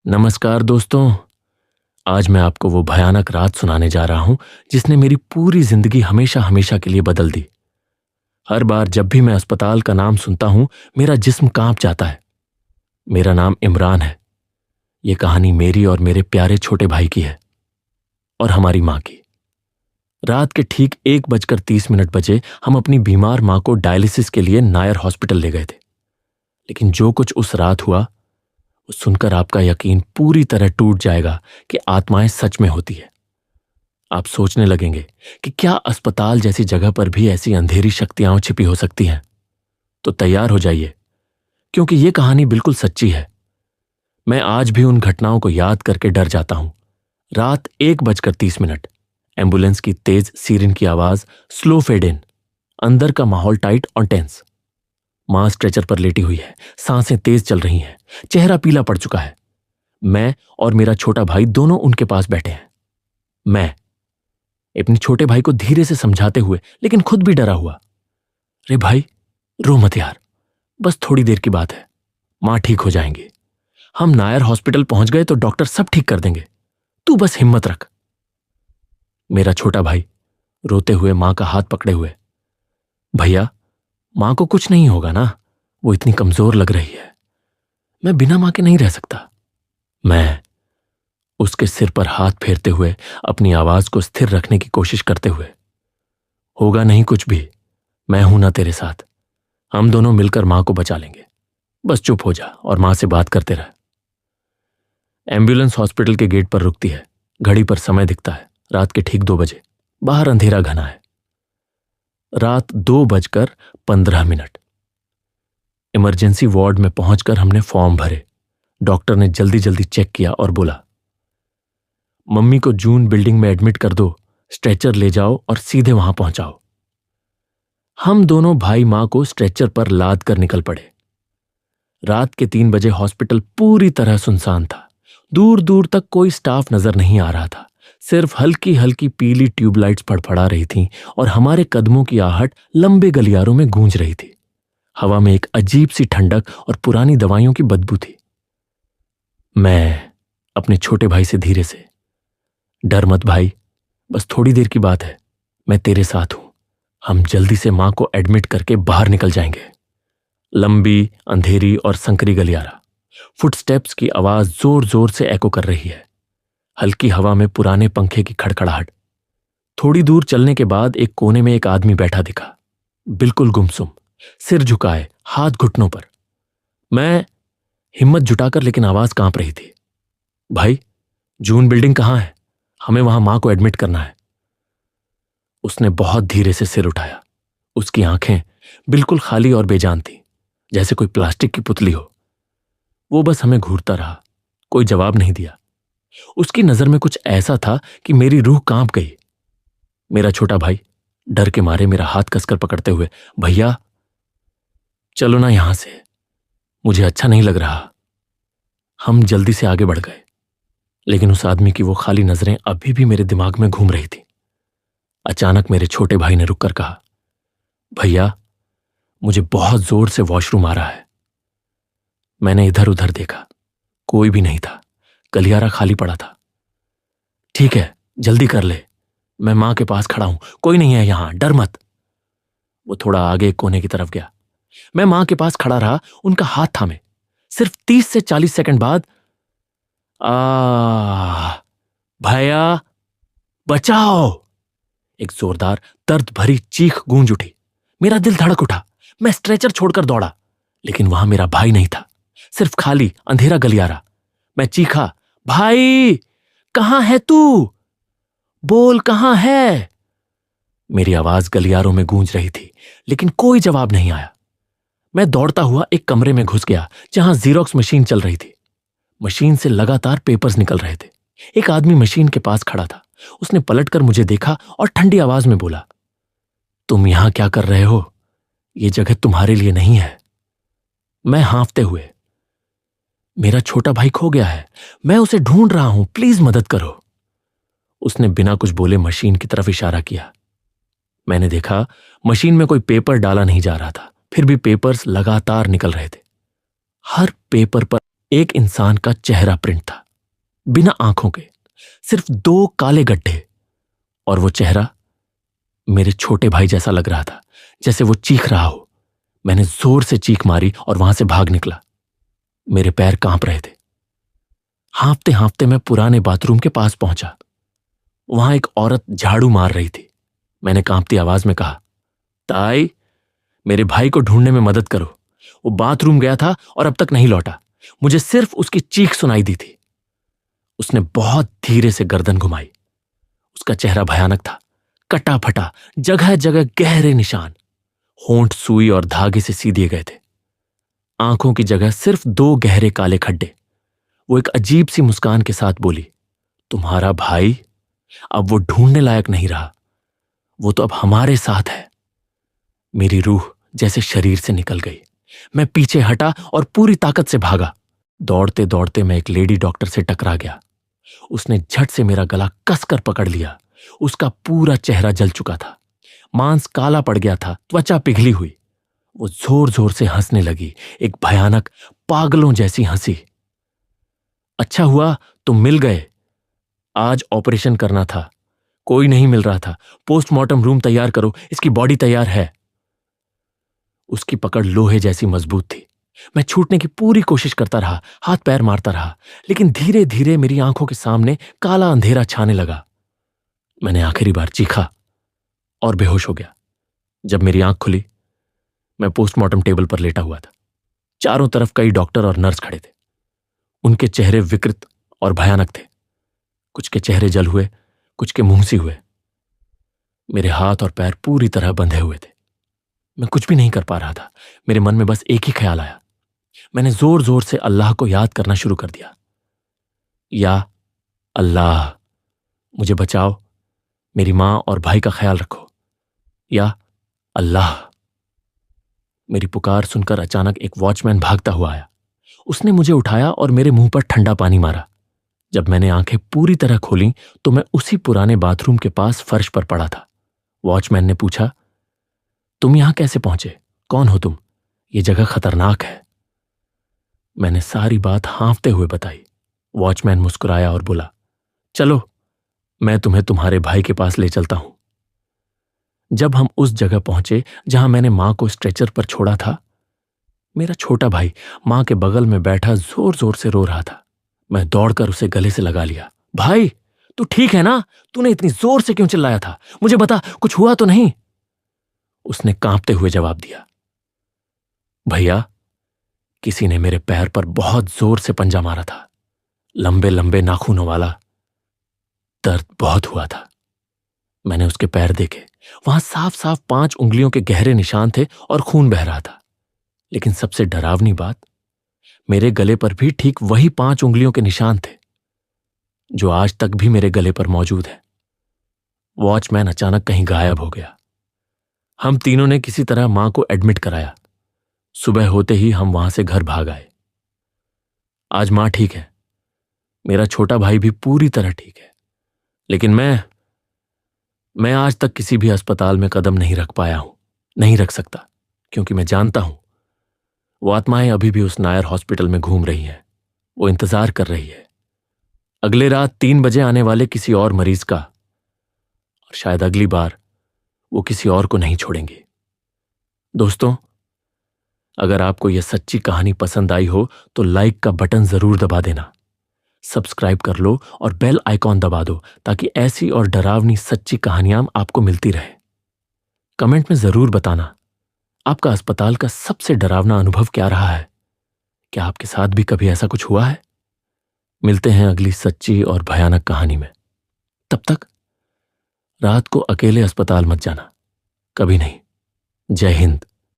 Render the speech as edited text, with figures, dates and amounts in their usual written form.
नमस्कार दोस्तों। आज मैं आपको वो भयानक रात सुनाने जा रहा हूं जिसने मेरी पूरी जिंदगी हमेशा हमेशा के लिए बदल दी। हर बार जब भी मैं अस्पताल का नाम सुनता हूं मेरा जिस्म कांप जाता है। मेरा नाम इमरान है। ये कहानी मेरी और मेरे प्यारे छोटे भाई की है और हमारी मां की। रात के ठीक 1:30 बजे हम अपनी बीमार मां को डायलिसिस के लिए नायर हॉस्पिटल ले गए थे। लेकिन जो कुछ उस रात हुआ वो सुनकर आपका यकीन पूरी तरह टूट जाएगा कि आत्माएं सच में होती है। आप सोचने लगेंगे कि क्या अस्पताल जैसी जगह पर भी ऐसी अंधेरी शक्तियां छिपी हो सकती हैं। तो तैयार हो जाइए, क्योंकि यह कहानी बिल्कुल सच्ची है। मैं आज भी उन घटनाओं को याद करके डर जाता हूं। रात 1:30, एम्बुलेंस की तेज सीरिन की आवाज, स्लो फेड इन, अंदर का माहौल टाइट और टेंस। मां स्ट्रेचर पर लेटी हुई है, सांसें तेज चल रही हैं, चेहरा पीला पड़ चुका है। मैं और मेरा छोटा भाई दोनों उनके पास बैठे हैं। मैं अपने छोटे भाई को धीरे से समझाते हुए लेकिन खुद भी डरा हुआ, रे भाई रो मत यार, बस थोड़ी देर की बात है, मां ठीक हो जाएंगी। हम नायर हॉस्पिटल पहुंच गए तो डॉक्टर सब ठीक कर देंगे, तू बस हिम्मत रख। मेरा छोटा भाई रोते हुए मां का हाथ पकड़े हुए, भैया मां को कुछ नहीं होगा ना, वो इतनी कमजोर लग रही है, मैं बिना मां के नहीं रह सकता। मैं उसके सिर पर हाथ फेरते हुए अपनी आवाज को स्थिर रखने की कोशिश करते हुए, होगा नहीं कुछ भी, मैं हूं ना तेरे साथ, हम दोनों मिलकर मां को बचा लेंगे, बस चुप हो जा और मां से बात करते रह। एम्बुलेंस हॉस्पिटल के गेट पर रुकती है। घड़ी पर समय दिखता है रात के ठीक 2 बजे। बाहर अंधेरा घना है। रात 2:15। इमरजेंसी वार्ड में पहुंचकर हमने फॉर्म भरे। डॉक्टर ने जल्दी जल्दी चेक किया और बोला, मम्मी को जून बिल्डिंग में एडमिट कर दो, स्ट्रेचर ले जाओ और सीधे वहां पहुंचाओ। हम दोनों भाई मां को स्ट्रेचर पर लाद कर निकल पड़े। रात के 3 बजे हॉस्पिटल पूरी तरह सुनसान था। दूर दूर तक कोई स्टाफ नजर नहीं आ रहा था। सिर्फ हल्की हल्की पीली ट्यूबलाइट्स फड़फड़ा रही थीं और हमारे कदमों की आहट लंबे गलियारों में गूंज रही थी। हवा में एक अजीब सी ठंडक और पुरानी दवाइयों की बदबू थी। मैं अपने छोटे भाई से धीरे से, डर मत भाई, बस थोड़ी देर की बात है, मैं तेरे साथ हूं, हम जल्दी से मां को एडमिट करके बाहर निकल जाएंगे। लंबी अंधेरी और संकरी गलियारा, फुटस्टेप्स की आवाज जोर जोर से एको कर रही है। हल्की हवा में पुराने पंखे की खड़खड़ाहट। थोड़ी दूर चलने के बाद एक कोने में एक आदमी बैठा दिखा, बिल्कुल गुमसुम, सिर झुकाए, हाथ घुटनों पर। मैं हिम्मत जुटाकर, लेकिन आवाज कांप रही थी, भाई जून बिल्डिंग कहां है, हमें वहां मां को एडमिट करना है। उसने बहुत धीरे से सिर उठाया। उसकी आंखें बिल्कुल खाली और बेजान थी, जैसे कोई प्लास्टिक की पुतली हो। वो बस हमें घूरता रहा, कोई जवाब नहीं दिया। उसकी नजर में कुछ ऐसा था कि मेरी रूह कांप गई। मेरा छोटा भाई डर के मारे मेरा हाथ कसकर पकड़ते हुए, भैया चलो ना यहां से, मुझे अच्छा नहीं लग रहा। हम जल्दी से आगे बढ़ गए, लेकिन उस आदमी की वो खाली नजरें अभी भी मेरे दिमाग में घूम रही थी। अचानक मेरे छोटे भाई ने रुककर कहा, भैया मुझे बहुत जोर से वॉशरूम आ रहा है। मैंने इधर उधर देखा, कोई भी नहीं था, गलियारा खाली पड़ा था। ठीक है जल्दी कर ले, मैं मां के पास खड़ा हूं, कोई नहीं है यहां, डर मत। वो थोड़ा आगे कोने की तरफ गया। मैं मां के पास खड़ा रहा, उनका हाथ थामे। सिर्फ 30 से 40 सेकंड बाद, भैया बचाओ, एक जोरदार दर्द भरी चीख गूंज उठी। मेरा दिल धड़क उठा। मैं स्ट्रेचर छोड़कर दौड़ा, लेकिन वहां मेरा भाई नहीं था, सिर्फ खाली अंधेरा गलियारा। मैं चीखा, भाई कहां है तू, बोल कहां है। मेरी आवाज गलियारों में गूंज रही थी, लेकिन कोई जवाब नहीं आया। मैं दौड़ता हुआ एक कमरे में घुस गया जहां जीरोक्स मशीन चल रही थी। मशीन से लगातार पेपर्स निकल रहे थे। एक आदमी मशीन के पास खड़ा था। उसने पलटकर मुझे देखा और ठंडी आवाज में बोला, तुम यहां क्या कर रहे हो, यह जगह तुम्हारे लिए नहीं है। मैं हांफते हुए, मेरा छोटा भाई खो गया है, मैं उसे ढूंढ रहा हूं, प्लीज मदद करो। उसने बिना कुछ बोले मशीन की तरफ इशारा किया। मैंने देखा मशीन में कोई पेपर डाला नहीं जा रहा था, फिर भी पेपर्स लगातार निकल रहे थे। हर पेपर पर एक इंसान का चेहरा प्रिंट था। बिना आंखों के, सिर्फ 2 काले गड्ढे, और वो चेहरा मेरे छोटे भाई जैसा लग रहा था, जैसे वो चीख रहा हो। मैंने जोर से चीख मारी और वहां से भाग निकला। मेरे पैर कांप रहे थे। हाँफते हाँफते मैं पुराने बाथरूम के पास पहुंचा। वहां एक औरत झाड़ू मार रही थी। मैंने कांपती आवाज में कहा, ताई, मेरे भाई को ढूंढने में मदद करो। वो बाथरूम गया था और अब तक नहीं लौटा। मुझे सिर्फ उसकी चीख सुनाई दी थी। उसने बहुत धीरे से गर्दन घुमाई। उसका चेहरा भयानक था, कटा फटा, जगह जगह गहरे निशान, होंठ सुई और धागे से सी दिए गए थे। आंखों की जगह सिर्फ 2 गहरे काले खड्डे। वो एक अजीब सी मुस्कान के साथ बोली, तुम्हारा भाई अब वो ढूंढने लायक नहीं रहा, वो तो अब हमारे साथ है। मेरी रूह जैसे शरीर से निकल गई। मैं पीछे हटा और पूरी ताकत से भागा। दौड़ते दौड़ते मैं एक लेडी डॉक्टर से टकरा गया। उसने झट से मेरा गला कसकर पकड़ लिया। उसका पूरा चेहरा जल चुका था, मांस काला पड़ गया था, त्वचा पिघली हुई। वो जोर जोर से हंसने लगी, एक भयानक पागलों जैसी हंसी। अच्छा हुआ तुम मिल गए। आज ऑपरेशन करना था, कोई नहीं मिल रहा था। पोस्टमार्टम रूम तैयार करो, इसकी बॉडी तैयार है। उसकी पकड़ लोहे जैसी मजबूत थी। मैं छूटने की पूरी कोशिश करता रहा, हाथ पैर मारता रहा, लेकिन धीरे धीरे मेरी आंखों के सामने काला अंधेरा छाने लगा। मैंने आखिरी बार चीखा और बेहोश हो गया। जब मेरी आंख खुली, मैं पोस्टमार्टम टेबल पर लेटा हुआ था। चारों तरफ कई डॉक्टर और नर्स खड़े थे। उनके चेहरे विकृत और भयानक थे। कुछ के चेहरे जल हुए, कुछ के मुंह सी हुए। मेरे हाथ और पैर पूरी तरह बंधे हुए थे। मैं कुछ भी नहीं कर पा रहा था। मेरे मन में बस एक ही ख्याल आया। मैंने जोर जोर से अल्लाह को याद करना शुरू कर दिया। या अल्लाह, मुझे बचाओ, मेरी मां और भाई का ख्याल रखो। या अल्लाह। मेरी पुकार सुनकर अचानक एक वॉचमैन भागता हुआ आया। उसने मुझे उठाया और मेरे मुंह पर ठंडा पानी मारा। जब मैंने आंखें पूरी तरह खोलीं तो मैं उसी पुराने बाथरूम के पास फर्श पर पड़ा था। वॉचमैन ने पूछा, तुम यहां कैसे पहुंचे? कौन हो तुम? ये जगह खतरनाक है। मैंने सारी बात हाँफते हुए बताई। वॉचमैन मुस्कुराया और बोला, चलो, मैं तुम्हें तुम्हारे भाई के पास ले चलता हूं। जब हम उस जगह पहुंचे जहां मैंने मां को स्ट्रेचर पर छोड़ा था, मेरा छोटा भाई मां के बगल में बैठा जोर जोर से रो रहा था। मैं दौड़कर उसे गले से लगा लिया। भाई, तू ठीक है ना? तूने इतनी जोर से क्यों चिल्लाया था? मुझे बता, कुछ हुआ तो नहीं? उसने कांपते हुए जवाब दिया, भैया, किसी ने मेरे पैर पर बहुत जोर से पंजा मारा था, लंबे लंबे नाखूनों वाला। दर्द बहुत हुआ था। मैंने उसके पैर देखे। वहां साफ साफ 5 उंगलियों के गहरे निशान थे और खून बह रहा था। लेकिन सबसे डरावनी बात, मेरे गले पर भी ठीक वही 5 उंगलियों के निशान थे जो आज तक भी मेरे गले पर मौजूद है। वॉचमैन अचानक कहीं गायब हो गया। हम तीनों ने किसी तरह मां को एडमिट कराया। सुबह होते ही हम वहां से घर भाग आए। आज मां ठीक है, मेरा छोटा भाई भी पूरी तरह ठीक है, लेकिन मैं आज तक किसी भी अस्पताल में कदम नहीं रख पाया हूं, नहीं रख सकता, क्योंकि मैं जानता हूं वो आत्माएं अभी भी उस नायर हॉस्पिटल में घूम रही हैं। वो इंतजार कर रही है अगले रात 3 बजे आने वाले किसी और मरीज का, और शायद अगली बार वो किसी और को नहीं छोड़ेंगी। दोस्तों, अगर आपको यह सच्ची कहानी पसंद आई हो तो लाइक का बटन जरूर दबा देना, सब्सक्राइब कर लो और बेल आइकॉन दबा दो ताकि ऐसी और डरावनी सच्ची कहानियां आपको मिलती रहे। कमेंट में जरूर बताना आपका अस्पताल का सबसे डरावना अनुभव क्या रहा है। क्या आपके साथ भी कभी ऐसा कुछ हुआ है? मिलते हैं अगली सच्ची और भयानक कहानी में। तब तक रात को अकेले अस्पताल मत जाना, कभी नहीं। जय हिंद।